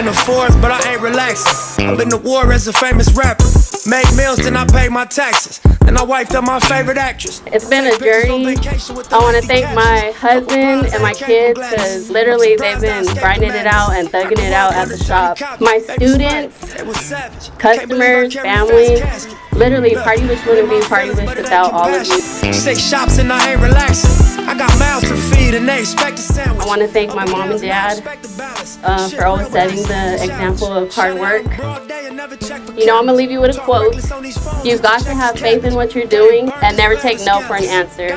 in the forest, but I ain't relaxing. I've been to war as a famous rapper. Made meals, then I paid my taxes. And I wifed up my favorite actress. It's been a journey. I want to thank my husband and my kids because literally they've been grinding it out and thugging it out at the shop. My students, customers, family. Literally, Party Wish wouldn't be Party Wish without all of you. 6 shops and I ain't relaxing. I got mouths to feed and they expect a sandwich. I want to thank my mom and dad for always setting the example of hard work. You know, I'm going to leave you with a quote. You've got to have faith in what you're doing and never take no for an answer.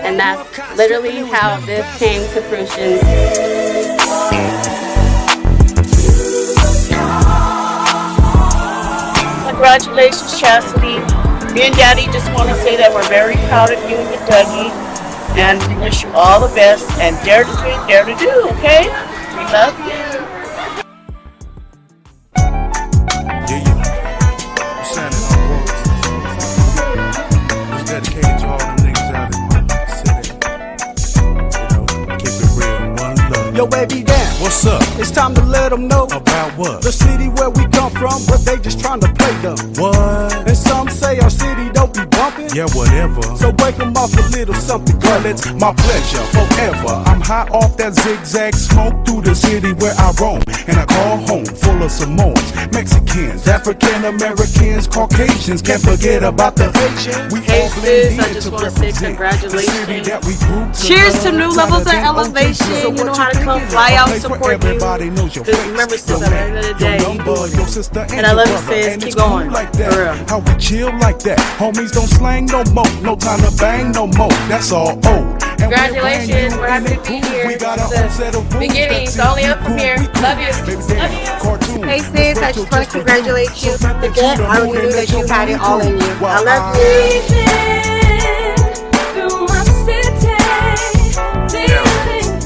And that's literally how this came to fruition. Congratulations, Chastity. Me and Daddy just want to say that we're very proud of you and your Dougie, and we wish you all the best, and dare to dream, dare to do, okay? We love you. It's dedicated to all the niggas out in the city. Keep it real, one love. Yo, baby, damn. What's up? It's time to let them know About what? the city where we come from, but they just trying to play dumb. What? And some say our city don't be bumping. Yeah, whatever. So wake them off a little something, girl. Well, it's my pleasure forever. I'm high off that zigzag smoke through the city where I roam. And I call home full of Samoans, Mexicans, African Americans, Caucasians. Can't forget about the Haitians. We Hey all sis, blend I in just to want to say represent the city congratulations. that we grew to Cheers love. to new levels of Tighter than elevation. OG. You know how to come fly out and support you. Everybody knows your Because face, remember, sis, your at the end of the man, day, your you number, doing your it. sister, And I love you, your brother. sis. And Keep it's cool going. like that. For real. How we chill like that. Homies don't slang no more. No time to bang no more. That's all old. And Congratulations, we're happy to be here. We got It's a whole set of rules beginning, that's it's only up from cool. here. Love you. Love you. Cartoon. Hey sis, I just want to congratulate you. Again, I already knew that you had it all in you. I love you.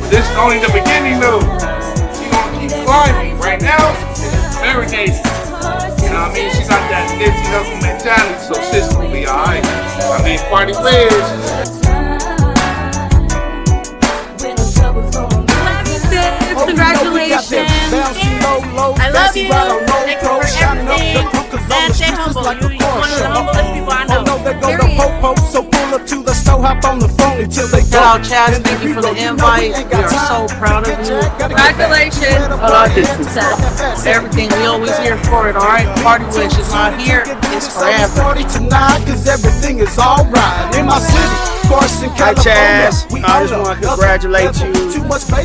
This is only the beginning though. You're gonna keep climbing. Right now, it's very nascent. You know what I mean? She got that Nipsey Hussle mentality, so sis will be alright. I mean, Party Wish. Congratulations. I love you. Thank you for everything. And stay humble. You're one of the humblest people I know. So pull up to the store, hop on the phone until they go. Shout out, Chaz. Thank you for the invite. We are so proud of you. Congratulations. Success. Everything. We always here for it, alright? Party Wish is not here. It's forever. Party tonight, cause everything is alright. In my city, Carson, Hi California. Chaz, I just want to congratulate you.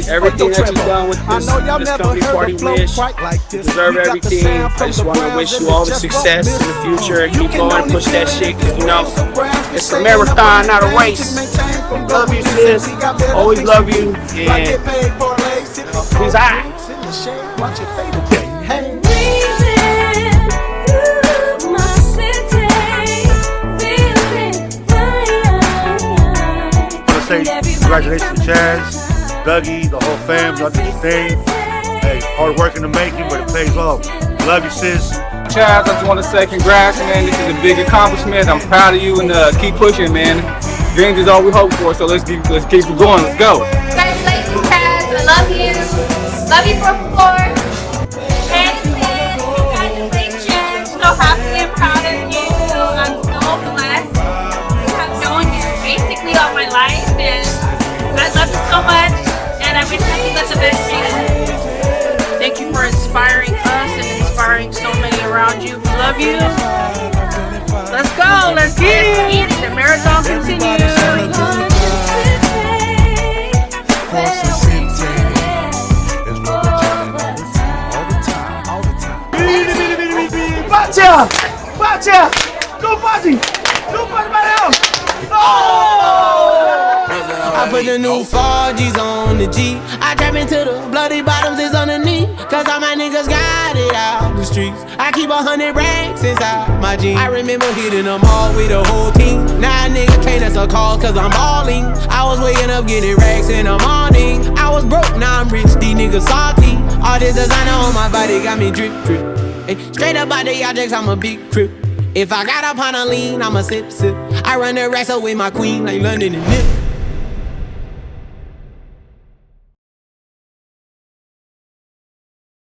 Everything that you've done with this company, Party Wish, you deserve everything. I just want to wish you all the success in the future and keep going, push that shit, cause you know, it's a marathon, not a race. Love you sis, always love you, and please I. Congratulations to Chaz, Dougie, the whole fam, y'all did your thing. Hey, hard work in the making, but it pays off. Love you, sis. Chaz, I just want to say congrats, man. This is a big accomplishment. I'm proud of you and keep pushing, man. Dreams is all we hope for, so let's keep it going. Let's go. Congratulations, Chaz. I love you. Love you for and congratulations. So happy and proud of you. I'm so blessed to have known you basically all my life, and I love you so much, and I wish nothing but the best for you. Thank you for inspiring us and inspiring so many around you. We love you. Let's go. Let's get it. The marathon continues. Bacha! Bacha! Nobody! Nobody else! I put the new 4Gs on the G. I trap into the bloody bottoms is underneath. Cause all my niggas got it out the streets. I keep 100 racks inside my jeans. I remember hitting them all with the whole team. Now a nigga can't answer a call cause I'm balling. I was waking up getting racks in the morning. I was broke, now I'm rich, these niggas salty. All this designer on my body got me drip, drip. Hey, straight up out the objects, I'm a big crip. If I got up on a lean, I'm a sip, sip. I run the racks up with my queen like London and Nip.